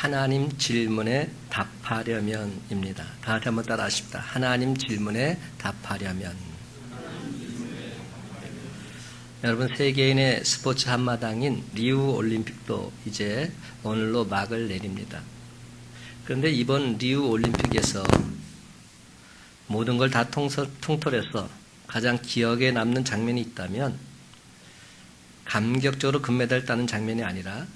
하나님 질문에 답하려면입니다. 다 같이 한번 따라 하십시다. 하나님 질문에 답하려면. 여러분, 세계인의 스포츠 한마당인 리우 올림픽도 이제 오늘로 막을 내립니다. 그런데 이번 리우 올림픽에서 모든 걸 다 통틀어서 가장 기억에 남는 장면이 있다면 감격적으로 금메달 따는 장면이 아니라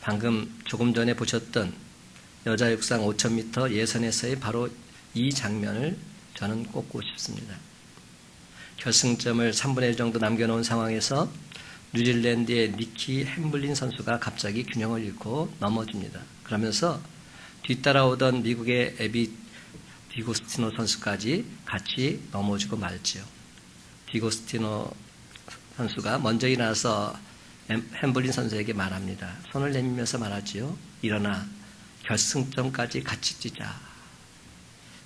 방금 조금 전에 보셨던 여자 육상 5000m 예선에서의 바로 이 장면을 저는 꼽고 싶습니다. 결승점을 3분의 1 정도 남겨놓은 상황에서 뉴질랜드의 니키 햄블린 선수가 갑자기 균형을 잃고 넘어집니다. 그러면서 뒤따라오던 미국의 에비 디고스티노 선수까지 같이 넘어지고 말지요. 디고스티노 선수가 먼저 일어나서 햄블린 선수에게 말합니다. 손을 내밀면서 말하지요. 일어나 결승점까지 같이 뛰자.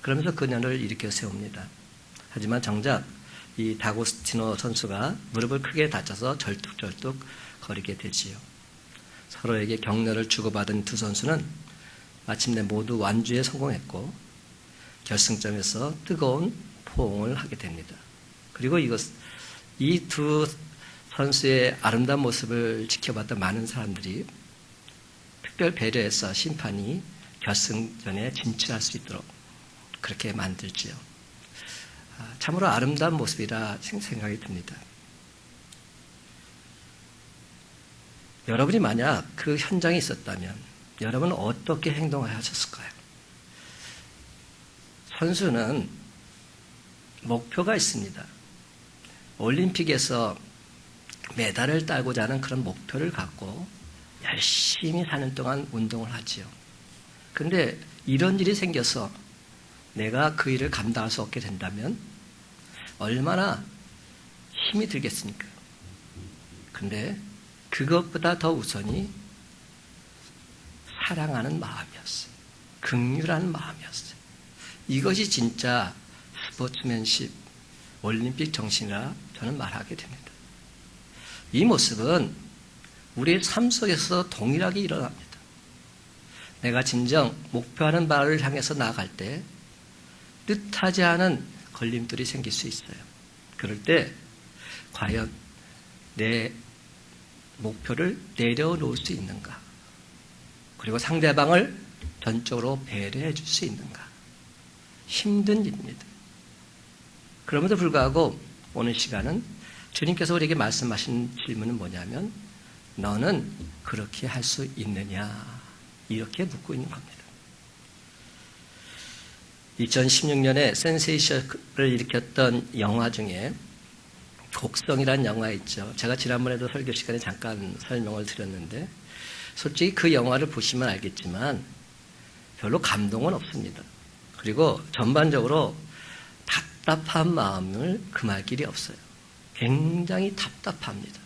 그러면서 그녀를 일으켜 세웁니다. 하지만 정작 이 다고스티노 선수가 무릎을 크게 다쳐서 절뚝절뚝 거리게 되지요. 서로에게 격려를 주고받은 두 선수는 마침내 모두 완주에 성공했고 결승점에서 뜨거운 포옹을 하게 됩니다. 그리고 이 두 선수의 아름다운 모습을 지켜봤던 많은 사람들이 특별 배려해서 심판이 결승전에 진출할 수 있도록 그렇게 만들지요. 참으로 아름다운 모습이라 생각이 듭니다. 여러분이 만약 그 현장에 있었다면 여러분은 어떻게 행동하셨을까요? 선수는 목표가 있습니다. 올림픽에서 메달을 따고자 하는 그런 목표를 갖고 열심히 4년 동안 운동을 하지요. 그런데 이런 일이 생겨서 내가 그 일을 감당할 수 없게 된다면 얼마나 힘이 들겠습니까? 그런데 그것보다 더 우선이 사랑하는 마음이었어요. 긍휼한 마음이었어요. 이것이 진짜 스포츠맨십, 올림픽 정신이라 저는 말하게 됩니다. 이 모습은 우리의 삶 속에서 동일하게 일어납니다. 내가 진정 목표하는 바를 향해서 나아갈 때 뜻하지 않은 걸림돌이 생길 수 있어요. 그럴 때 과연 내 목표를 내려놓을 수 있는가? 그리고 상대방을 전적으로 배려해 줄 수 있는가? 힘든 일입니다. 그럼에도 불구하고 오늘 시간은 주님께서 우리에게 말씀하신 질문은 뭐냐면 너는 그렇게 할 수 있느냐? 이렇게 묻고 있는 겁니다. 2016년에 센세이션을 일으켰던 영화 중에 곡성이라는 영화 있죠. 제가 지난번에도 설교 시간에 잠깐 설명을 드렸는데 솔직히 그 영화를 보시면 알겠지만 별로 감동은 없습니다. 그리고 전반적으로 답답한 마음을 금할 길이 없어요. 굉장히 답답합니다.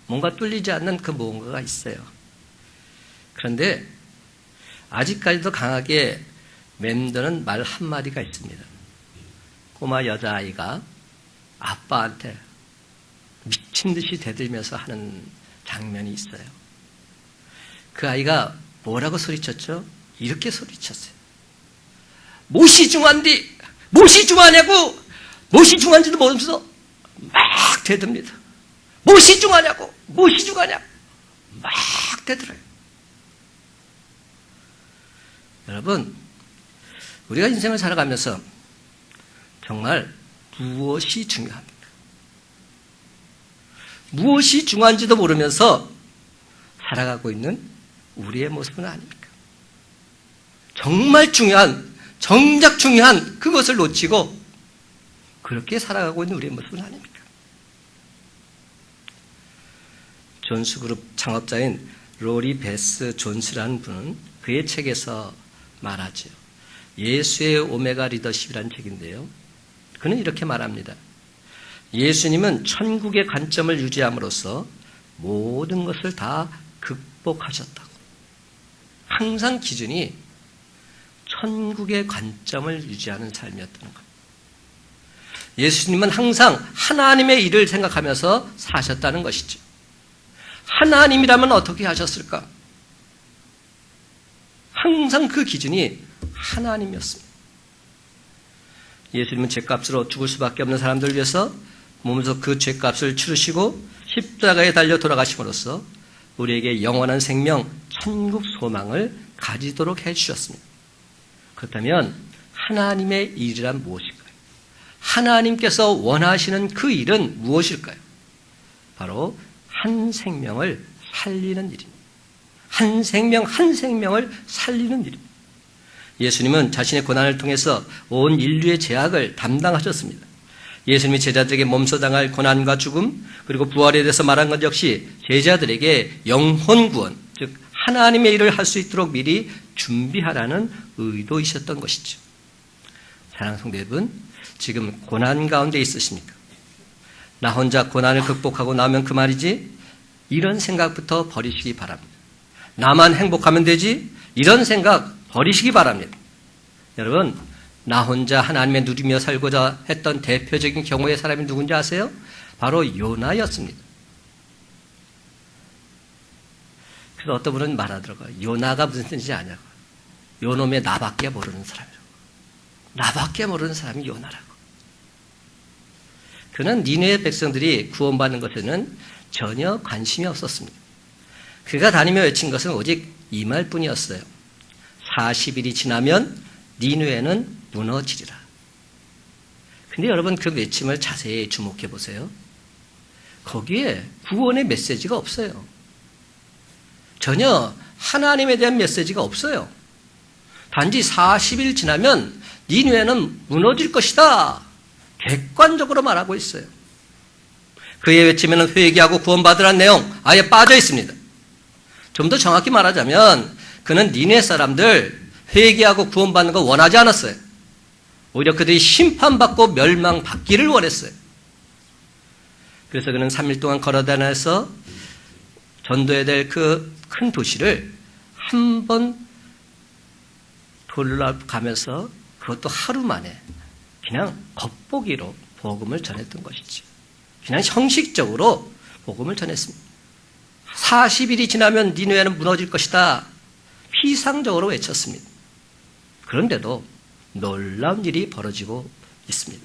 뭔가 뚫리지 않는 그 무언가가 있어요. 그런데 아직까지도 강하게 맴도는 말 한마디가 있습니다. 꼬마 여자아이가 아빠한테 미친 듯이 대들면서 하는 장면이 있어요. 그 아이가 뭐라고 소리쳤죠? 이렇게 소리쳤어요. 못이 중한디, 못이 중하냐고, 못이 중한지도 모르면서 막 대듭니다. 못이 중하냐고, 못이 중하냐고, 막 대들어요. 여러분, 우리가 인생을 살아가면서 정말 무엇이 중요합니까? 무엇이 중요한지도 모르면서 살아가고 있는 우리의 모습은 아닙니까? 정말 중요한, 정작 중요한 그것을 놓치고 그렇게 살아가고 있는 우리의 모습은 아닙니까? 존스그룹 창업자인 로리 베스 존스라는 분은 그의 책에서 말하죠. 예수의 오메가 리더십이라는 책인데요. 그는 이렇게 말합니다. 예수님은 천국의 관점을 유지함으로써 모든 것을 다 극복하셨다고. 항상 기준이 천국의 관점을 유지하는 삶이었다는 겁니다. 예수님은 항상 하나님의 일을 생각하면서 사셨다는 것이죠. 하나님이라면 어떻게 하셨을까? 항상 그 기준이 하나님이었습니다. 예수님은 죄값으로 죽을 수밖에 없는 사람들을 위해서 몸에서 그 죄값을 치르시고 십자가에 달려 돌아가심으로써 우리에게 영원한 생명, 천국 소망을 가지도록 해주셨습니다. 그렇다면 하나님의 일이란 무엇일까요? 하나님께서 원하시는 그 일은 무엇일까요? 바로 한 생명을 살리는 일입니다. 한 생명 한 생명을 살리는 일입니다. 예수님은 자신의 고난을 통해서 온 인류의 죄악을 담당하셨습니다. 예수님이 제자들에게 몸소 당할 고난과 죽음, 그리고 부활에 대해서 말한 것 역시 제자들에게 영혼 구원, 즉 하나님의 일을 할 수 있도록 미리 준비하라는 의도이셨던 것이죠. 사랑하는 성도 여러분, 지금 고난 가운데 있으십니까? 나 혼자 고난을 극복하고 나면 그만이지? 이런 생각부터 버리시기 바랍니다. 나만 행복하면 되지? 이런 생각 버리시기 바랍니다. 여러분, 나 혼자 하나님의 누리며 살고자 했던 대표적인 경우의 사람이 누군지 아세요? 바로 요나였습니다. 그래서 어떤 분은 말하더라고요. 요나가 무슨 뜻인지 아냐고. 요놈의 나밖에 모르는 사람이라고. 나밖에 모르는 사람이 요나라고. 그는 니느웨 백성들이 구원받는 것에는 전혀 관심이 없었습니다. 그가 다니며 외친 것은 오직 이 말뿐이었어요. 40일이 지나면 니느웨는 무너지리라. 근데 여러분 그 외침을 자세히 주목해 보세요. 거기에 구원의 메시지가 없어요. 전혀 하나님에 대한 메시지가 없어요. 단지 40일 지나면 니느웨는 무너질 것이다. 객관적으로 말하고 있어요. 그의 외침에는 회개하고 구원받으라는 내용 아예 빠져 있습니다. 좀 더 정확히 말하자면 그는 니느웨 사람들 회개하고 구원받는 거 원하지 않았어요. 오히려 그들이 심판받고 멸망받기를 원했어요. 그래서 그는 3일 동안 걸어다녀서 전도해야 될 그 큰 도시를 한 번 돌아가면서 그것도 하루 만에 그냥 겉보기로 복음을 전했던 것이죠. 그냥 형식적으로 복음을 전했습니다. 40일이 지나면 니느웨는 무너질 것이다. 피상적으로 외쳤습니다. 그런데도 놀라운 일이 벌어지고 있습니다.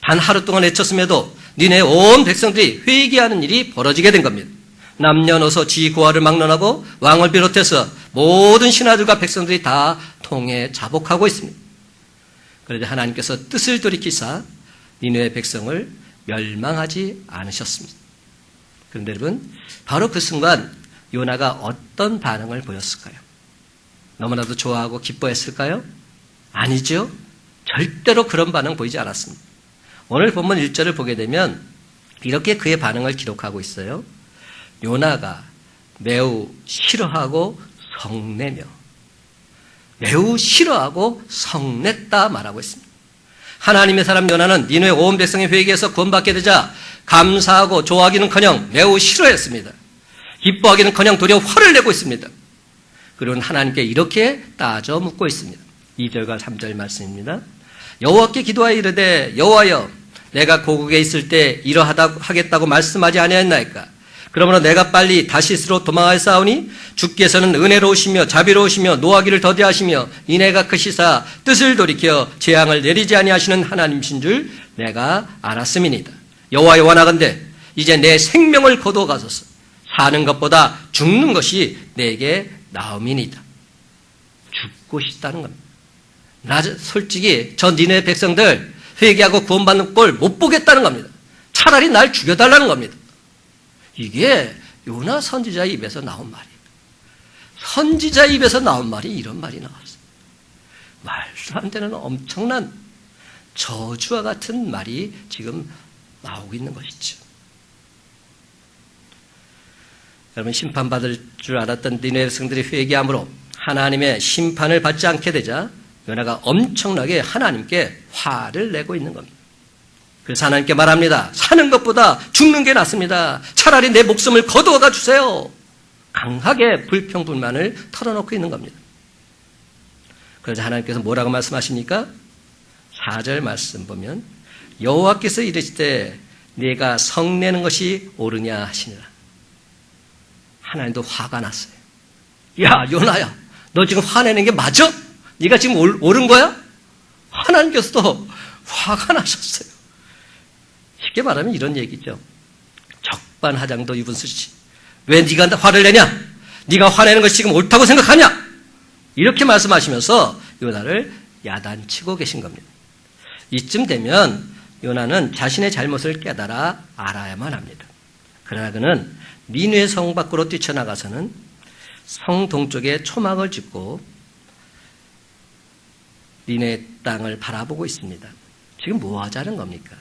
단 하루 동안 외쳤음에도 니느웨 온 백성들이 회개하는 일이 벌어지게 된 겁니다. 남녀노소 지고아를 막론하고 왕을 비롯해서 모든 신하들과 백성들이 다 통해 자복하고 있습니다. 그런데 하나님께서 뜻을 돌이키사 니느웨 백성을 멸망하지 않으셨습니다. 그런데 여러분, 바로 그 순간 요나가 어떤 반응을 보였을까요? 너무나도 좋아하고 기뻐했을까요? 아니죠. 절대로 그런 반응 보이지 않았습니다. 오늘 본문 1절을 보게 되면 이렇게 그의 반응을 기록하고 있어요. 요나가 매우 싫어하고 성내며 매우 싫어하고 성냈다 말하고 있습니다. 하나님의 사람 요나는 니느웨 온 백성의 회개에서 구원받게 되자 감사하고 좋아하기는커녕 매우 싫어했습니다. 기뻐하기는커녕 도리어 화를 내고 있습니다. 그리고 하나님께 이렇게 따져 묻고 있습니다. 2절과 3절 말씀입니다. 여호와께 기도하여 이르되 여호와여 내가 고국에 있을 때 이러하다 하겠다고 말씀하지 아니하였나이까? 그러므로 내가 빨리 다시스로 도망하여 싸우니 주께서는 은혜로우시며 자비로우시며 노하기를 더디하시며 인애가 크시사 뜻을 돌이켜 재앙을 내리지 아니하시는 하나님이신 줄 내가 알았음이니이다. 여호와여 원하건대 이제 내 생명을 거두어 가소서. 사는 것보다 죽는 것이 내게 나음이니이다. 죽고 싶다는 겁니다. 나 솔직히 저 니느웨 백성들 회개하고 구원받는 꼴 못 보겠다는 겁니다. 차라리 날 죽여달라는 겁니다. 이게 요나 선지자 입에서 나온 말이에요. 선지자 입에서 나온 말이 이런 말이 나왔어요. 말도 안 되는 엄청난 저주와 같은 말이 지금 나오고 있는 것이죠. 여러분, 심판받을 줄 알았던 니느웨 백성들이 회개함으로 하나님의 심판을 받지 않게 되자 요나가 엄청나게 하나님께 화를 내고 있는 겁니다. 그래서 하나님께 말합니다. 사는 것보다 죽는 게 낫습니다. 차라리 내 목숨을 거두어가 주세요. 강하게 불평불만을 털어놓고 있는 겁니다. 그래서 하나님께서 뭐라고 말씀하십니까? 4절 말씀 보면 여호와께서 이르시되 네가 성내는 것이 옳으냐 하시니라. 하나님도 화가 났어요. 야 요나야, 너 지금 화내는 게 맞아? 네가 지금 옳은 거야? 하나님께서도 화가 나셨어요. 쉽게 말하면 이런 얘기죠. 적반하장도 유분수지. 왜 네가 화를 내냐? 네가 화내는 것이 지금 옳다고 생각하냐? 이렇게 말씀하시면서 요나를 야단치고 계신 겁니다. 이쯤 되면 요나는 자신의 잘못을 깨달아 알아야만 합니다. 그러나 그는 니느웨 성 밖으로 뛰쳐나가서는 성 동쪽에 초막을 짓고 니느웨 땅을 바라보고 있습니다. 지금 뭐 하자는 겁니까?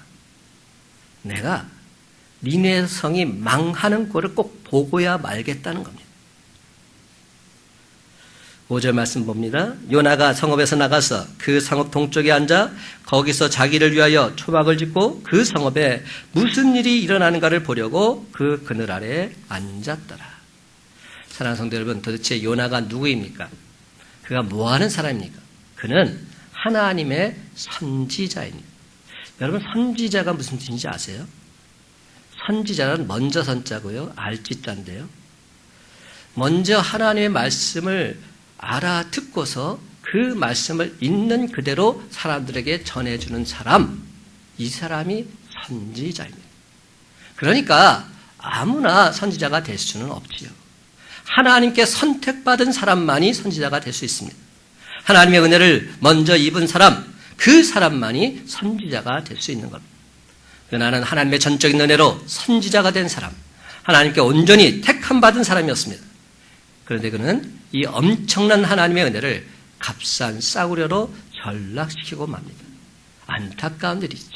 내가 니느웨 성이 망하는 꼴을 꼭 보고야 말겠다는 겁니다. 5절 말씀 봅니다. 요나가 성읍에서 나가서 그 성읍 동쪽에 앉아 거기서 자기를 위하여 초막을 짓고 그 성읍에 무슨 일이 일어나는가를 보려고 그 그늘 아래 앉았더라. 사랑하는 성도 여러분, 도대체 요나가 누구입니까? 그가 뭐하는 사람입니까? 그는 하나님의 선지자입니다. 여러분, 선지자가 무슨 뜻인지 아세요? 선지자는 먼저 선자고요, 알지자인데요. 먼저 하나님의 말씀을 알아듣고서 그 말씀을 있는 그대로 사람들에게 전해주는 사람, 이 사람이 선지자입니다. 그러니까 아무나 선지자가 될 수는 없지요. 하나님께 선택받은 사람만이 선지자가 될 수 있습니다. 하나님의 은혜를 먼저 입은 사람, 그 사람만이 선지자가 될 수 있는 겁니다. 나는 하나님의 전적인 은혜로 선지자가 된 사람, 하나님께 온전히 택함받은 사람이었습니다. 그런데 그는 이 엄청난 하나님의 은혜를 값싼 싸구려로 전락시키고 맙니다. 안타까운 일이죠.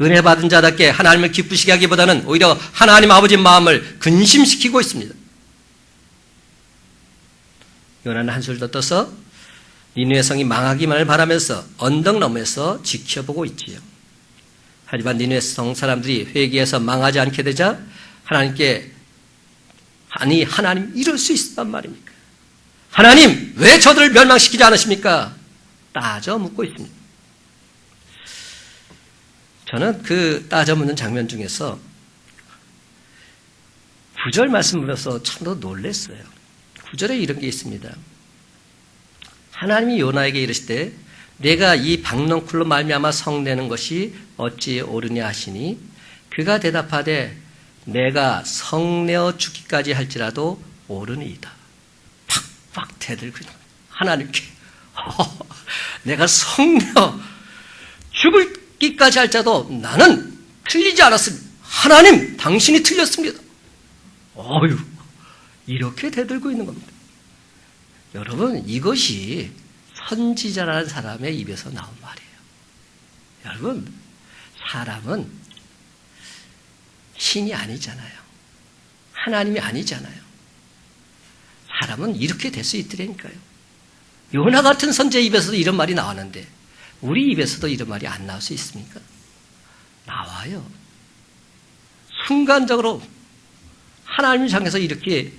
은혜 받은 자답게 하나님을 기쁘시게 하기보다는 오히려 하나님 아버지의 마음을 근심시키고 있습니다. 요나는 한술 더 떠서 니느웨 성이 망하기만을 바라면서 언덕 너머에서 지켜보고 있지요. 하지만 니느웨 성 사람들이 회개해서 망하지 않게 되자 하나님께 아니 하나님 이럴 수 있단 말입니까? 하나님 왜 저들을 멸망시키지 않으십니까? 따져 묻고 있습니다. 저는 그 따져 묻는 장면 중에서 9절 말씀 보면서 참 놀랐어요. 9절에 이런 게 있습니다. 하나님이 요나에게 이르시되 내가 이 박넝쿨로 말미암아 성내는 것이 어찌 옳으냐 하시니 그가 대답하되 내가 성내어 죽기까지 할지라도 옳으니이다. 팍팍 대들고 하나님께 내가 성내어 죽기까지 할지라도 나는 틀리지 않았습니다. 하나님 당신이 틀렸습니다. 어휴, 이렇게 대들고 있는 겁니다. 여러분, 이것이 선지자라는 사람의 입에서 나온 말이에요. 여러분, 사람은 신이 아니잖아요. 하나님이 아니잖아요. 사람은 이렇게 될 수 있더라니까요. 요나 같은 선지자의 입에서도 이런 말이 나왔는데 우리 입에서도 이런 말이 안 나올 수 있습니까? 나와요. 순간적으로 하나님을 향해서 이렇게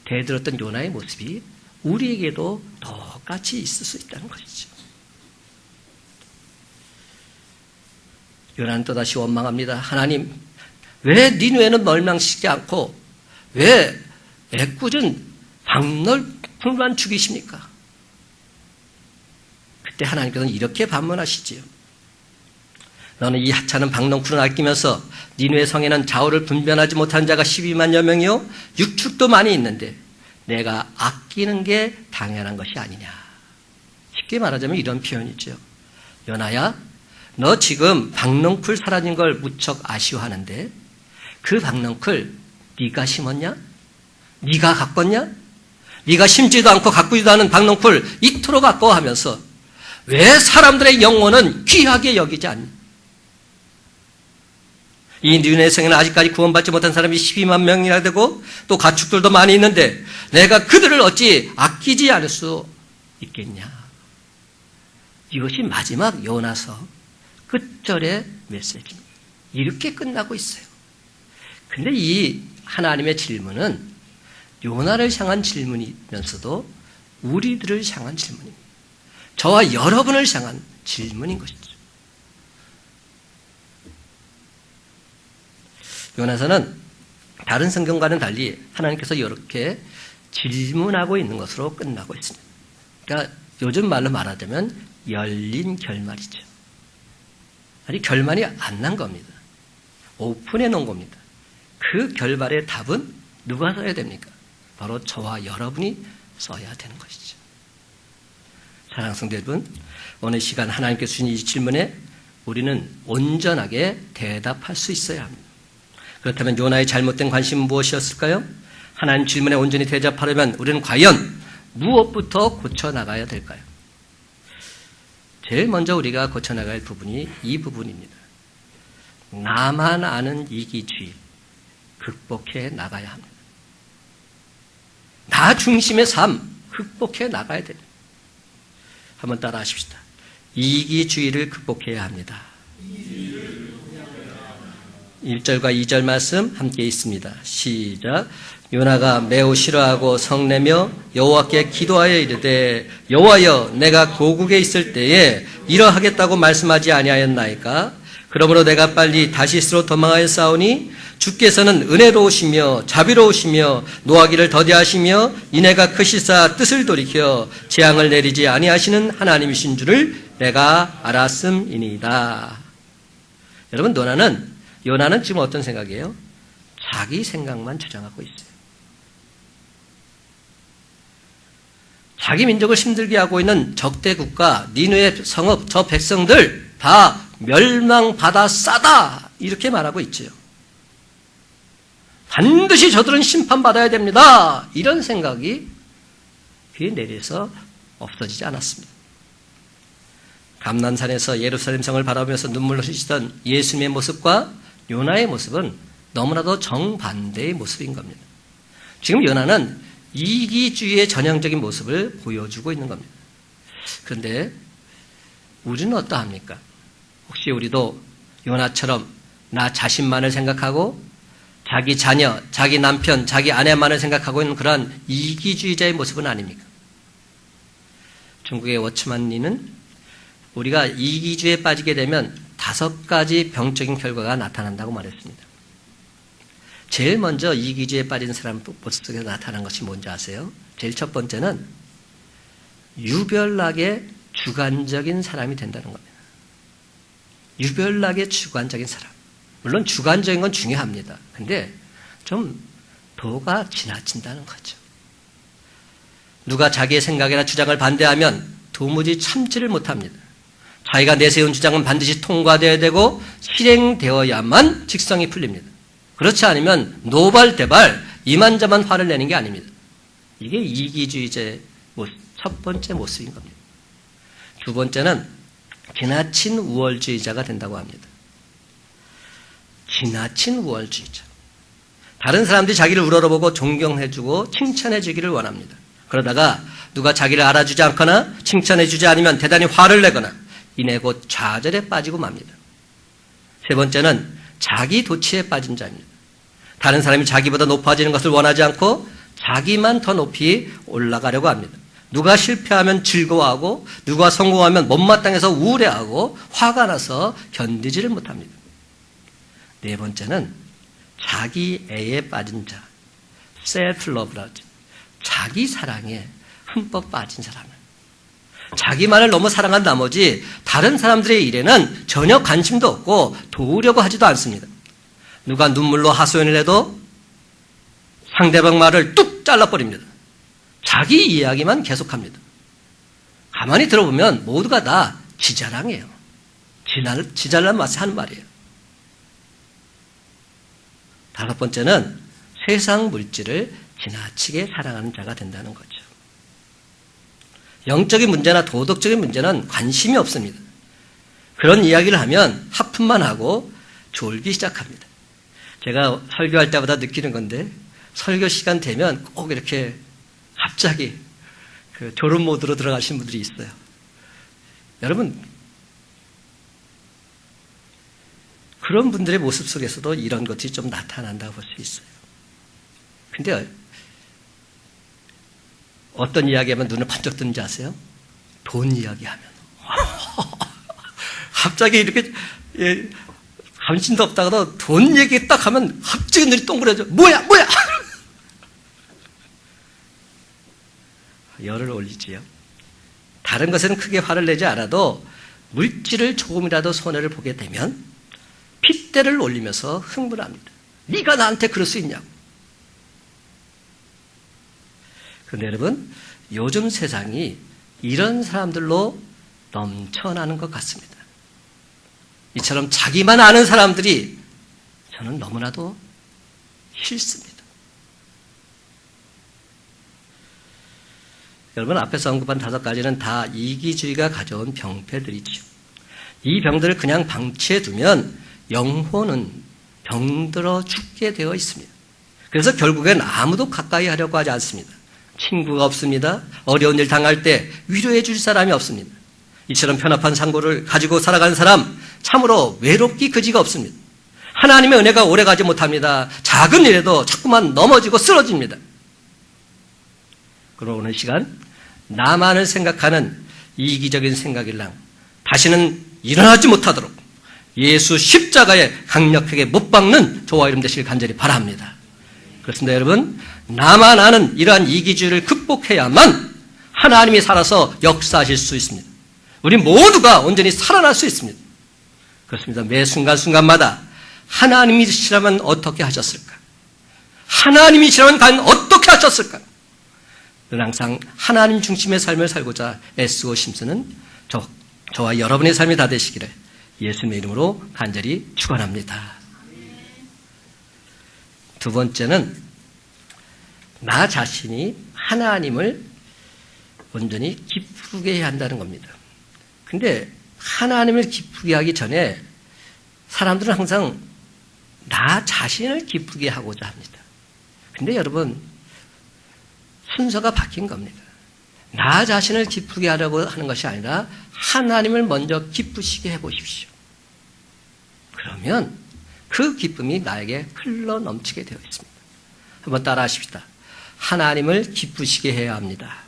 대들었던 요나의 모습이 우리에게도 똑같이 있을 수 있다는 것이죠. 요나는 또다시 원망합니다. 하나님, 왜 니느웨는 멸망시키지 않고 왜 애꿎은 박넓풀만 죽이십니까? 그때 하나님께서는 이렇게 반문하시지요. 너는 이 하찮은 박넝쿨을 아끼면서 니느웨 성에는 좌우를 분별하지 못하는 자가 12만여 명이요 육축도 많이 있는데 내가 아끼는 게 당연한 것이 아니냐. 쉽게 말하자면 이런 표현이죠. 요나야, 너 지금 박넝쿨 사라진 걸 무척 아쉬워하는데 그 박넝쿨 네가 심었냐? 네가 가꿨냐? 네가 심지도 않고 가꾸지도 않은 박넝쿨 이토록 아까워하면서 왜 사람들의 영혼은 귀하게 여기지 않냐? 이 니느웨 성에는 아직까지 구원받지 못한 사람이 12만 명이나 되고 또 가축들도 많이 있는데 내가 그들을 어찌 아끼지 않을 수 있겠냐. 이것이 마지막 요나서 끝절의 메시지입니다. 이렇게 끝나고 있어요. 근데 이 하나님의 질문은 요나를 향한 질문이면서도 우리들을 향한 질문입니다. 저와 여러분을 향한 질문인 것이죠. 요나서는 다른 성경과는 달리 하나님께서 이렇게 질문하고 있는 것으로 끝나고 있습니다. 그러니까 요즘 말로 말하자면 열린 결말이죠. 아직 결말이 안 난 겁니다. 오픈해 놓은 겁니다. 그 결말의 답은 누가 써야 됩니까? 바로 저와 여러분이 써야 되는 것이죠. 사랑하는 성도 여러분, 오늘 시간 하나님께서 주신 이 질문에 우리는 온전하게 대답할 수 있어야 합니다. 그렇다면 요나의 잘못된 관심은 무엇이었을까요? 하나님 질문에 온전히 대답하려면 우리는 과연 무엇부터 고쳐나가야 될까요? 제일 먼저 우리가 고쳐나갈 부분이 이 부분입니다. 나만 아는 이기주의 극복해 나가야 합니다. 나 중심의 삶 극복해 나가야 됩니다. 한번 따라 하십시다. 이기주의를 극복해야 합니다. 1절과 2절 말씀 함께 있습니다. 시작. 요나가 매우 싫어하고 성내며 여호와께 기도하여 이르되 여호와여 내가 고국에 있을 때에 이러하겠다고 말씀하지 아니하였나이까? 그러므로 내가 빨리 다시스로 도망하여 싸우니 주께서는 은혜로우시며 자비로우시며 노하기를 더디하시며 인애가 크시사 뜻을 돌이켜 재앙을 내리지 아니하시는 하나님이신 줄을 내가 알았음이니이다. 여러분, 요나는 지금 어떤 생각이에요? 자기 생각만 주장하고 있어요. 자기 민족을 힘들게 하고 있는 적대 국가, 니느웨 성읍, 저 백성들 다 멸망받아 싸다 이렇게 말하고 있죠. 반드시 저들은 심판받아야 됩니다. 이런 생각이 귀에 내려서 없어지지 않았습니다. 감난산에서 예루살렘 성을 바라보면서 눈물을 흘리시던 예수님의 모습과 요나의 모습은 너무나도 정반대의 모습인 겁니다. 지금 요나는 이기주의의 전형적인 모습을 보여주고 있는 겁니다. 그런데 우리는 어떠합니까? 혹시 우리도 요나처럼 나 자신만을 생각하고 자기 자녀, 자기 남편, 자기 아내만을 생각하고 있는 그러한 이기주의자의 모습은 아닙니까? 중국의 워츠만리는 우리가 이기주의에 빠지게 되면 5가지 병적인 결과가 나타난다고 말했습니다. 제일 먼저 이기주의에 빠진 사람 모습 속에 나타난 것이 뭔지 아세요? 제일 첫 번째는 유별나게 주관적인 사람이 된다는 겁니다. 유별나게 주관적인 사람. 물론 주관적인 건 중요합니다. 근데 좀 도가 지나친다는 거죠. 누가 자기의 생각이나 주장을 반대하면 도무지 참지를 못합니다. 자기가 내세운 주장은 반드시 통과되어야 되고 실행되어야만 직성이 풀립니다. 그렇지 않으면 노발대발 이만저만 화를 내는 게 아닙니다. 이게 이기주의자의 첫 번째 모습인 겁니다. 두 번째는 지나친 우월주의자가 된다고 합니다. 지나친 우월주의자. 다른 사람들이 자기를 우러러보고 존경해주고 칭찬해주기를 원합니다. 그러다가 누가 자기를 알아주지 않거나 칭찬해주지 않으면 대단히 화를 내거나 이내 곧 좌절에 빠지고 맙니다. 세 번째는 자기 도취에 빠진 자입니다. 다른 사람이 자기보다 높아지는 것을 원하지 않고 자기만 더 높이 올라가려고 합니다. 누가 실패하면 즐거워하고 누가 성공하면 못마땅해서 우울해하고 화가 나서 견디지를 못합니다. 네 번째는 자기 애에 빠진 자, 셀프러브라죠. 자기 사랑에 흠뻑 빠진 사람을. 자기만을 너무 사랑한 나머지 다른 사람들의 일에는 전혀 관심도 없고 도우려고 하지도 않습니다. 누가 눈물로 하소연을 해도 상대방 말을 뚝 잘라버립니다. 자기 이야기만 계속합니다. 가만히 들어보면 모두가 다 지자랑이에요. 지잘난 맛에 하는 말이에요. 다섯 번째는 세상 물질을 지나치게 사랑하는 자가 된다는 거죠. 영적인 문제나 도덕적인 문제는 관심이 없습니다. 그런 이야기를 하면 하품만 하고 졸기 시작합니다. 제가 설교할 때마다 느끼는 건데 설교 시간 되면 꼭 이렇게 갑자기 그 졸음 모드로 들어가신 분들이 있어요. 여러분, 그런 분들의 모습 속에서도 이런 것들이 좀 나타난다고 볼 수 있어요. 근데 어떤 이야기하면 눈을 반짝 뜨는지 아세요? 돈 이야기하면. 갑자기 이렇게 관심도 없다가도 돈 얘기 딱 하면 갑자기 눈이 동그래져. 뭐야! 열을 올리지요. 다른 것에는 크게 화를 내지 않아도 물질을 조금이라도 손해를 보게 되면 핏대를 올리면서 흥분합니다. 네가 나한테 그럴 수 있냐고. 그런데 여러분, 요즘 세상이 이런 사람들로 넘쳐나는 것 같습니다. 이처럼 자기만 아는 사람들이 저는 너무나도 싫습니다. 여러분, 앞에서 언급한 5가지는 다 이기주의가 가져온 병폐들이죠. 이 병들을 그냥 방치해 두면 영혼은 병들어 죽게 되어 있습니다. 그래서 결국엔 아무도 가까이 하려고 하지 않습니다. 친구가 없습니다. 어려운 일 당할 때 위로해 줄 사람이 없습니다. 이처럼 편협한 상고를 가지고 살아가는 사람 참으로 외롭기 그지가 없습니다. 하나님의 은혜가 오래가지 못합니다. 작은 일에도 자꾸만 넘어지고 쓰러집니다. 그러나 오늘 시간 나만을 생각하는 이기적인 생각일랑 다시는 일어나지 못하도록 예수 십자가에 강력하게 못 박는 저와 이름 되시길 간절히 바랍니다. 그렇습니다. 여러분, 나만 아는 이러한 이기주의를 극복해야만 하나님이 살아서 역사하실 수 있습니다. 우리 모두가 온전히 살아날 수 있습니다. 그렇습니다. 매 순간순간마다 하나님이시라면 어떻게 하셨을까? 하나님이시라면 과연 어떻게 하셨을까? 늘 항상 하나님 중심의 삶을 살고자 애쓰고 심쓰는 저와 여러분의 삶이 다 되시기를 예수님의 이름으로 간절히 축원합니다. 두 번째는 나 자신이 하나님을 온전히 기쁘게 해야 한다는 겁니다. 근데 하나님을 기쁘게 하기 전에 사람들은 항상 나 자신을 기쁘게 하고자 합니다. 근데 여러분, 순서가 바뀐 겁니다. 나 자신을 기쁘게 하려고 하는 것이 아니라 하나님을 먼저 기쁘시게 해보십시오. 그러면 그 기쁨이 나에게 흘러 넘치게 되어 있습니다. 한번 따라 하십시다. 하나님을 기쁘시게 해야 합니다.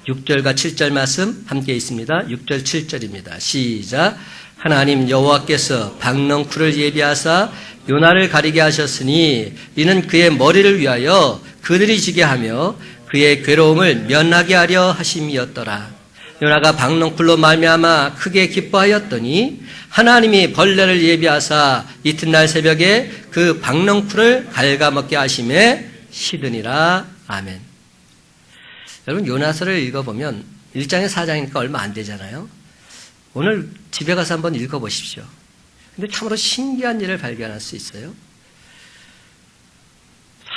6절과 7절 말씀 함께 있습니다. 6절 7절입니다. 시작. 하나님 여호와께서 박넝쿨을 예비하사 요나를 가리게 하셨으니 이는 그의 머리를 위하여 그늘이 지게 하며 그의 괴로움을 면하게 하려 하심이었더라. 요나가 박넝쿨로 말미암아 크게 기뻐하였더니 하나님이 벌레를 예비하사 이튿날 새벽에 그 박넝쿨을 갉아먹게 하심에 시드니라. 아멘. 여러분, 요나서를 읽어보면 1장에 4장이니까 얼마 안 되잖아요. 오늘 집에 가서 한번 읽어보십시오. 근데 참으로 신기한 일을 발견할 수 있어요.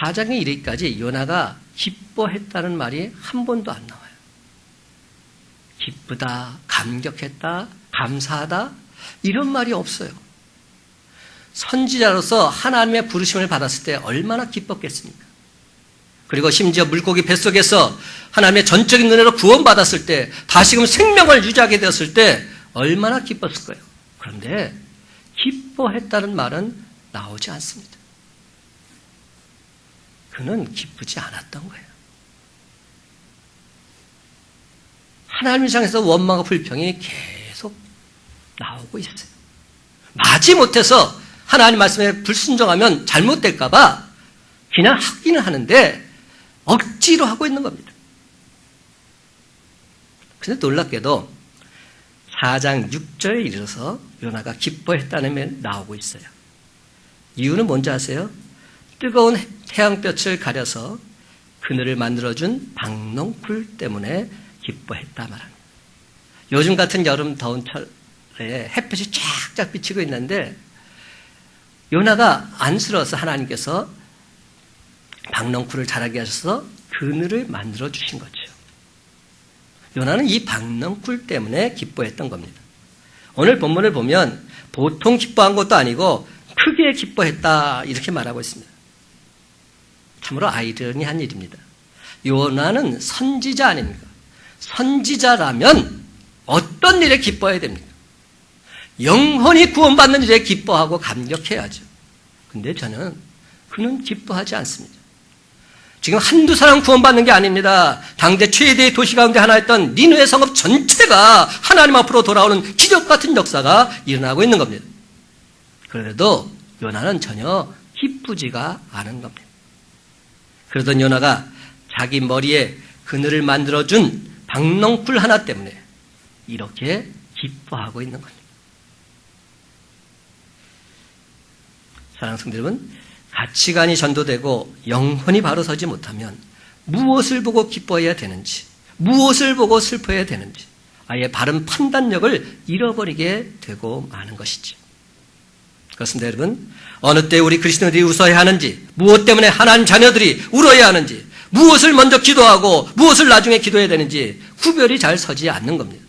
4장에 이르기까지 요나가 기뻐했다는 말이 한 번도 안 나와요. 기쁘다, 감격했다, 감사하다 이런 말이 없어요. 선지자로서 하나님의 부르심을 받았을 때 얼마나 기뻤겠습니까? 그리고 심지어 물고기 뱃속에서 하나님의 전적인 은혜로 구원받았을 때 다시금 생명을 유지하게 되었을 때 얼마나 기뻤을 거예요. 그런데 기뻐했다는 말은 나오지 않습니다. 그는 기쁘지 않았던 거예요. 하나님 입장에서 원망과 불평이 계속 나오고 있어요. 마지못해서 하나님 말씀에 불순종하면 잘못될까 봐 그냥 하기는 하는데 억지로 하고 있는 겁니다. 그런데 놀랍게도 4장 6절에 이르러서 요나가 기뻐했다는 말 나오고 있어요. 이유는 뭔지 아세요? 뜨거운 태양볕을 가려서 그늘을 만들어준 박넝쿨 때문에 기뻐했다 말합니다. 요즘 같은 여름 더운 철에 햇볕이 쫙쫙 비치고 있는데 요나가 안쓰러워서 하나님께서 박넝쿨을 자라게 하셔서 그늘을 만들어 주신 거죠. 요나는 이 박넝쿨 때문에 기뻐했던 겁니다. 오늘 본문을 보면 보통 기뻐한 것도 아니고 크게 기뻐했다 이렇게 말하고 있습니다. 참으로 아이러니한 일입니다. 요나는 선지자 아닙니까? 선지자라면 어떤 일에 기뻐해야 됩니까? 영혼이 구원받는 일에 기뻐하고 감격해야죠. 근데 그는 기뻐하지 않습니다. 지금 한두 사람 구원받는 게 아닙니다. 당대 최대의 도시 가운데 하나였던 니느웨 성읍 전체가 하나님 앞으로 돌아오는 기적 같은 역사가 일어나고 있는 겁니다. 그래도 요나는 전혀 기쁘지가 않은 겁니다. 그러던 요나가 자기 머리에 그늘을 만들어준 박넝쿨 하나 때문에 이렇게 기뻐하고 있는 겁니다. 사랑하는 성도 여러분, 가치관이 전도되고 영혼이 바로 서지 못하면 무엇을 보고 기뻐해야 되는지, 무엇을 보고 슬퍼해야 되는지 아예 바른 판단력을 잃어버리게 되고 마는 것이죠. 그렇습니다, 여러분. 어느 때 우리 그리스도인들이 웃어야 하는지, 무엇 때문에 하나님 자녀들이 울어야 하는지, 무엇을 먼저 기도하고 무엇을 나중에 기도해야 되는지 구별이 잘 서지 않는 겁니다.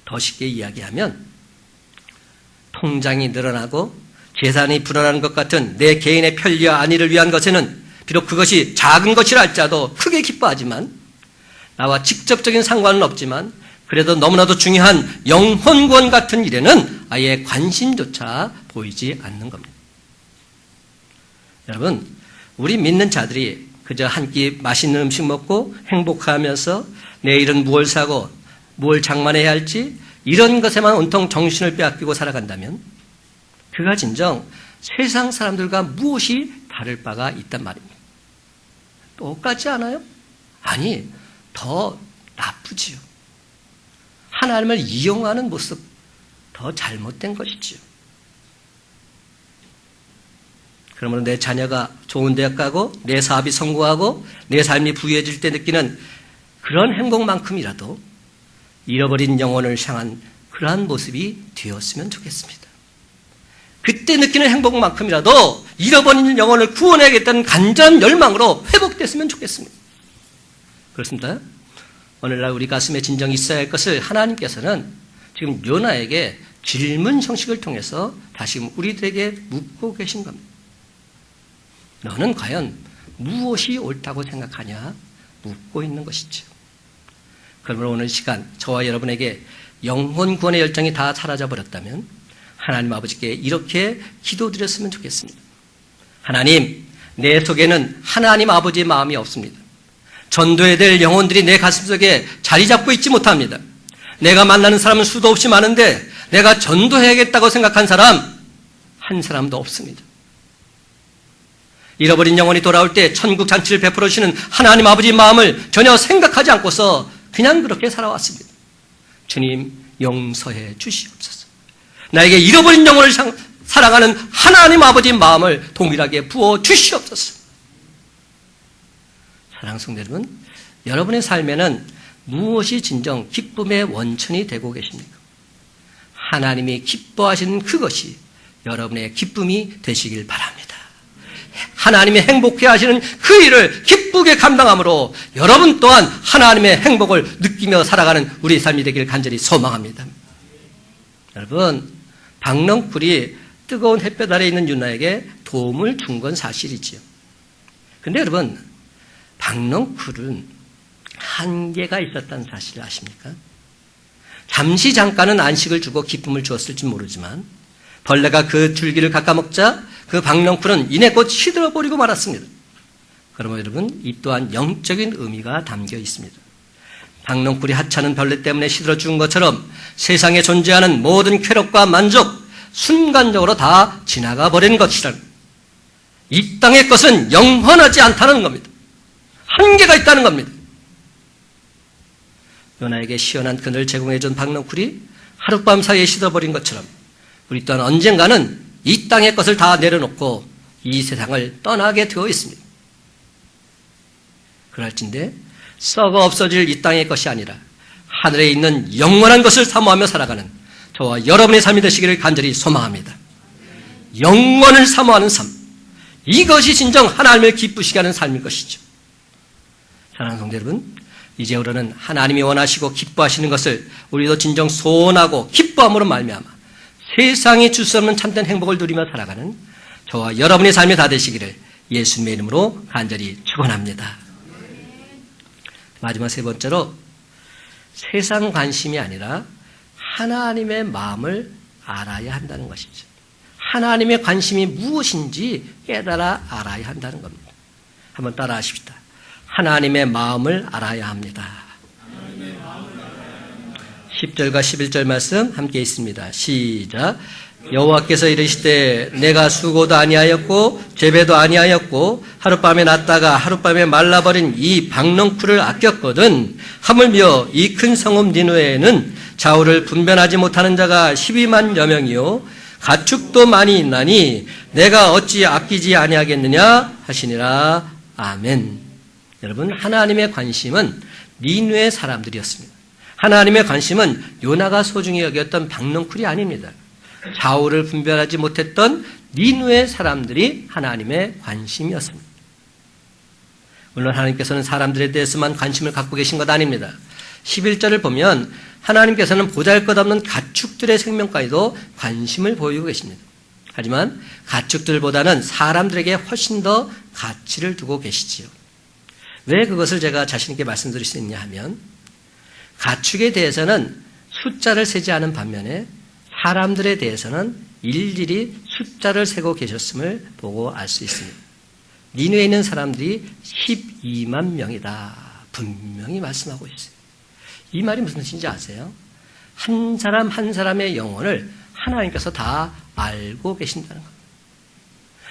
더 쉽게 이야기하면 통장이 늘어나고 재산이 불어나는 것 같은 내 개인의 편리와 안위를 위한 것에는 비록 그것이 작은 것이라 할지라도 크게 기뻐하지만, 나와 직접적인 상관은 없지만 그래도 너무나도 중요한 영혼구원 같은 일에는 아예 관심조차 보이지 않는 겁니다. 여러분, 우리 믿는 자들이 그저 한 끼 맛있는 음식 먹고 행복하면서 내일은 무엇을 사고 무엇을 장만해야 할지 이런 것에만 온통 정신을 빼앗기고 살아간다면 그가 진정 세상 사람들과 무엇이 다를 바가 있단 말입니다. 똑같지 않아요? 아니, 더 나쁘지요. 하나님을 이용하는 모습, 더 잘못된 것이지요. 그러므로 내 자녀가 좋은 대학 가고 내 사업이 성공하고 내 삶이 부유해질 때 느끼는 그런 행복만큼이라도 잃어버린 영혼을 향한 그러한 모습이 되었으면 좋겠습니다. 그때 느끼는 행복만큼이라도 잃어버린 영혼을 구원해야겠다는 간절한 열망으로 회복됐으면 좋겠습니다. 그렇습니다. 오늘날 우리 가슴에 진정이 있어야 할 것을 하나님께서는 지금 요나에게 질문 형식을 통해서 다시금 우리들에게 묻고 계신 겁니다. 너는 과연 무엇이 옳다고 생각하냐? 묻고 있는 것이죠. 그러므로 오늘 시간 저와 여러분에게 영혼 구원의 열정이 다 사라져버렸다면 하나님 아버지께 이렇게 기도드렸으면 좋겠습니다. 하나님, 내 속에는 하나님 아버지의 마음이 없습니다. 전도해야 될 영혼들이 내 가슴속에 자리 잡고 있지 못합니다. 내가 만나는 사람은 수도 없이 많은데 내가 전도해야겠다고 생각한 사람 한 사람도 없습니다. 잃어버린 영혼이 돌아올 때 천국 잔치를 베풀어 주시는 하나님 아버지의 마음을 전혀 생각하지 않고서 그냥 그렇게 살아왔습니다. 주님, 용서해 주시옵소서. 나에게 잃어버린 영혼을 사랑하는 하나님 아버지의 마음을 동일하게 부어 주시옵소서. 사랑하는 성도 여러분, 여러분의 삶에는 무엇이 진정 기쁨의 원천이 되고 계십니까? 하나님이 기뻐하시는 그것이 여러분의 기쁨이 되시길 바랍니다. 하나님이 행복해 하시는 그 일을 기쁘게 감당함으로 여러분 또한 하나님의 행복을 느끼며 살아가는 우리 삶이 되길 간절히 소망합니다. 여러분, 박넝쿨이 뜨거운 햇볕 아래 있는 유나에게 도움을 준 건 사실이지요. 그런데 여러분, 박넝쿨은 한계가 있었다는 사실을 아십니까? 잠깐은 안식을 주고 기쁨을 주었을지 모르지만 벌레가 그 줄기를 깎아먹자 그 박넝쿨은 이내 곧 시들어버리고 말았습니다. 그러면 여러분, 이 또한 영적인 의미가 담겨 있습니다. 박넝쿨이 하찮은 벌레 때문에 시들어 죽은 것처럼 세상에 존재하는 모든 쾌락과 만족 순간적으로 다 지나가 버리는 것이라는, 이 땅의 것은 영원하지 않다는 겁니다. 한계가 있다는 겁니다. 요나에게 시원한 그늘을 제공해준 박넝쿨이 하룻밤 사이에 시들어버린 것처럼 우리 또한 언젠가는 이 땅의 것을 다 내려놓고 이 세상을 떠나게 되어 있습니다. 그럴진데 썩어 없어질 이 땅의 것이 아니라 하늘에 있는 영원한 것을 사모하며 살아가는 저와 여러분의 삶이 되시기를 간절히 소망합니다. 영원을 사모하는 삶, 이것이 진정 하나님을 기쁘시게 하는 삶인 것이죠. 사랑하는 성도 여러분, 이제부터는 하나님이 원하시고 기뻐하시는 것을 우리도 진정 소원하고 기뻐함으로 말미암아 세상이 줄 수 없는 참된 행복을 누리며 살아가는 저와 여러분의 삶이 다 되시기를 예수님의 이름으로 간절히 축원합니다. 마지막 세 번째로, 세상 관심이 아니라 하나님의 마음을 알아야 한다는 것이죠. 하나님의 관심이 무엇인지 깨달아 알아야 한다는 겁니다. 한번 따라 하십시다. 하나님의 마음을 알아야 합니다. 10절과 11절 말씀 함께 있습니다. 시작. 여호와께서 이르시되 내가 수고도 아니하였고 재배도 아니하였고 하룻밤에 났다가 하룻밤에 말라버린 이 박넝쿨을 아꼈거든 하물며 이 큰 성읍 니느웨에는 좌우를 분별하지 못하는 자가 12만여 명이요 가축도 많이 있나니 내가 어찌 아끼지 아니하겠느냐 하시니라. 아멘. 여러분, 하나님의 관심은 니느웨 사람들이었습니다. 하나님의 관심은 요나가 소중히 여겼던 박넝쿨이 아닙니다. 좌우를 분별하지 못했던 니느웨 사람들이 하나님의 관심이었습니다. 물론 하나님께서는 사람들에 대해서만 관심을 갖고 계신 것 아닙니다. 11절을 보면 하나님께서는 보잘것없는 가축들의 생명까지도 관심을 보이고 계십니다. 하지만 가축들보다는 사람들에게 훨씬 더 가치를 두고 계시지요. 왜 그것을 제가 자신 있게 말씀드릴 수 있냐 하면 가축에 대해서는 숫자를 세지 않은 반면에 사람들에 대해서는 일일이 숫자를 세고 계셨음을 보고 알 수 있습니다. 니느웨에 있는 사람들이 12만 명이다. 분명히 말씀하고 있어요. 이 말이 무슨 뜻인지 아세요? 한 사람 한 사람의 영혼을 하나님께서 다 알고 계신다는 겁니다.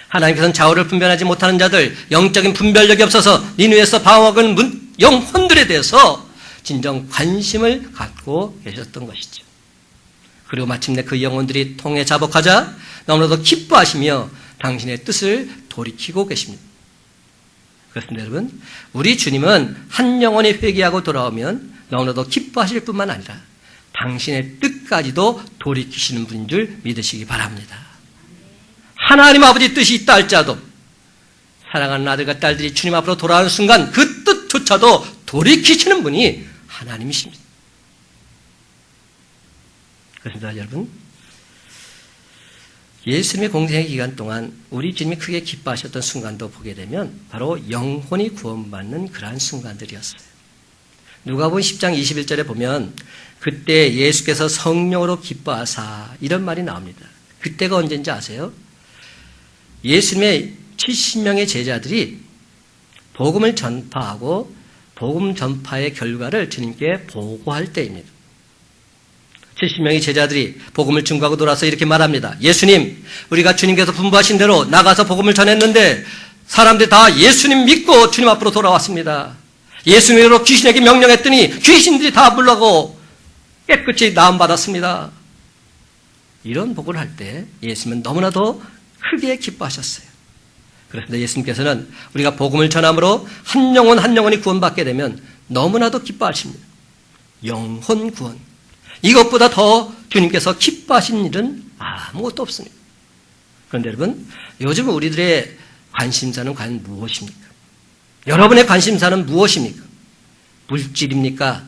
하나님께서는 좌우를 분별하지 못하는 자들, 영적인 분별력이 없어서 니느웨에서 방황하고 있는 영혼들에 대해서 진정 관심을 갖고 계셨던 것이죠. 그리고 마침내 그 영혼들이 통해 자복하자 너무나도 기뻐하시며 당신의 뜻을 돌이키고 계십니다. 그렇습니다, 여러분. 우리 주님은 한 영혼이 회개하고 돌아오면 너무나도 기뻐하실 뿐만 아니라 당신의 뜻까지도 돌이키시는 분인 줄 믿으시기 바랍니다. 하나님 아버지 뜻이 있다 할지라도 사랑하는 아들과 딸들이 주님 앞으로 돌아오는 순간 그 뜻조차도 돌이키시는 분이 하나님이십니다. 그렇습니다, 여러분. 예수님의 공생의 기간 동안 우리 주님이 크게 기뻐하셨던 순간도 보게 되면 바로 영혼이 구원받는 그러한 순간들이었어요. 누가복음 10장 21절에 보면 그때 예수께서 성령으로 기뻐하사 이런 말이 나옵니다. 그때가 언제인지 아세요? 예수님의 70명의 제자들이 복음을 전파하고 복음 전파의 결과를 주님께 보고할 때입니다. 70명의 제자들이 복음을 증거하고 돌아서 이렇게 말합니다. 예수님, 우리가 주님께서 분부하신 대로 나가서 복음을 전했는데 사람들이 다 예수님 믿고 주님 앞으로 돌아왔습니다. 예수님으로 귀신에게 명령했더니 귀신들이 다 물러가고 깨끗이 나음받았습니다. 이런 복을 할 때 예수님은 너무나도 크게 기뻐하셨어요. 그런데 예수님께서는 우리가 복음을 전함으로 한 영혼 한 영혼이 구원받게 되면 너무나도 기뻐하십니다. 영혼 구원. 이것보다 더 주님께서 기뻐하신 일은 아무것도 없습니다. 그런데 여러분, 요즘 우리들의 관심사는 과연 무엇입니까? 여러분의 관심사는 무엇입니까? 물질입니까?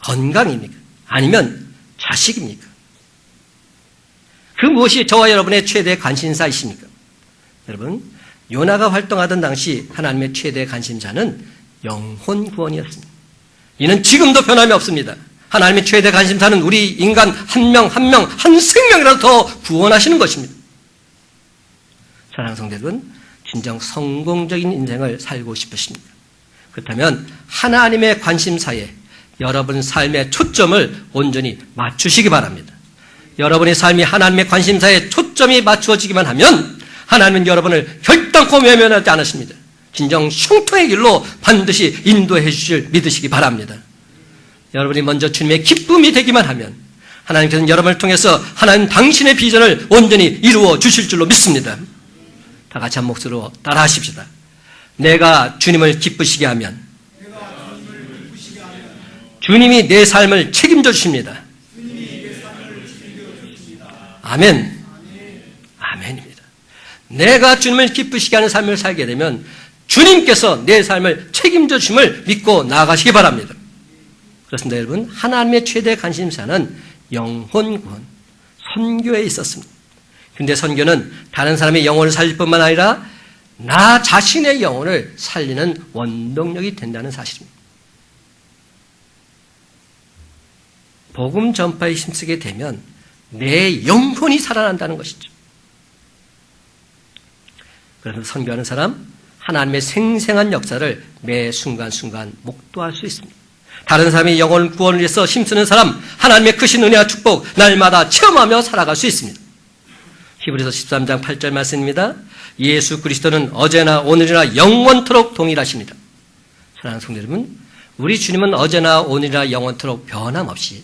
건강입니까? 아니면 자식입니까? 그 무엇이 저와 여러분의 최대 관심사이십니까? 여러분, 요나가 활동하던 당시 하나님의 최대 관심사는 영혼 구원이었습니다. 이는 지금도 변함이 없습니다. 하나님의 최대 관심사는 우리 인간 한 명 한 명 한 생명이라도 더 구원하시는 것입니다. 사랑하는 성도 여러분, 진정 성공적인 인생을 살고 싶으십니까? 그렇다면 하나님의 관심사에 여러분 삶의 초점을 온전히 맞추시기 바랍니다. 여러분의 삶이 하나님의 관심사에 초점이 맞추어지기만 하면 하나님은 여러분을 결단코 외면하지 않으십니다. 진정 흉통의 길로 반드시 인도해 주실 믿으시기 바랍니다. 여러분이 먼저 주님의 기쁨이 되기만 하면 하나님께서는 여러분을 통해서 하나님 당신의 비전을 온전히 이루어 주실 줄로 믿습니다. 다 같이 한 목소리로 따라 하십시다. 내가 주님을 기쁘시게 하면 주님이 내 삶을 책임져 주십니다. 아멘. 아멘입니다. 내가 주님을 기쁘시게 하는 삶을 살게 되면 주님께서 내 삶을 책임져 주심을 믿고 나아가시기 바랍니다. 그렇습니다, 여러분. 하나님의 최대 관심사는 영혼 구원, 선교에 있었습니다. 그런데 선교는 다른 사람의 영혼을 살릴 뿐만 아니라 나 자신의 영혼을 살리는 원동력이 된다는 사실입니다. 복음 전파에 힘쓰게 되면 내 영혼이 살아난다는 것이죠. 그래서 선교하는 사람, 하나님의 생생한 역사를 매 순간순간 목도할 수 있습니다. 다른 사람의 영혼 구원을 위해서 힘쓰는 사람, 하나님의 크신 은혜와 축복 날마다 체험하며 살아갈 수 있습니다. 히브리서 13장 8절 말씀입니다. 예수 그리스도는 어제나 오늘이나 영원토록 동일하십니다. 사랑하는 성도 여러분, 우리 주님은 어제나 오늘이나 영원토록 변함없이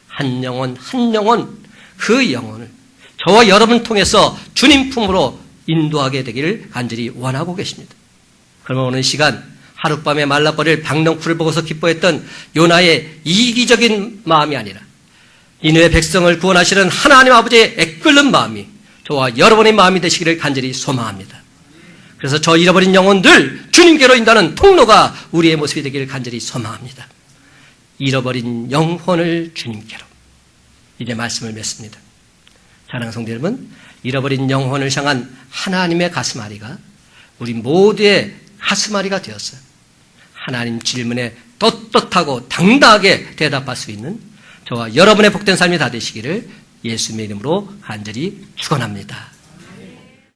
한 영혼 한 영혼 그 영혼을 저와 여러분을 통해서 주님 품으로 인도하게 되기를 간절히 원하고 계십니다. 그러면 오늘 시간 하룻밤에 말라버릴 박넝쿨을 보고서 기뻐했던 요나의 이기적인 마음이 아니라 니느웨 백성을 구원하시는 하나님 아버지의 애끓는 마음이 저와 여러분의 마음이 되시기를 간절히 소망합니다. 그래서 저 잃어버린 영혼들 주님께로 인도하는 통로가 우리의 모습이 되기를 간절히 소망합니다. 잃어버린 영혼을 주님께로. 이제 말씀을 맺습니다. 사랑하는 성도 여러분, 잃어버린 영혼을 향한 하나님의 가슴앓이가 우리 모두의 가슴앓이가 되었어요. 하나님 질문에 떳떳하고 당당하게 대답할 수 있는 저와 여러분의 복된 삶이 다 되시기를 예수님의 이름으로 간절히 축원합니다.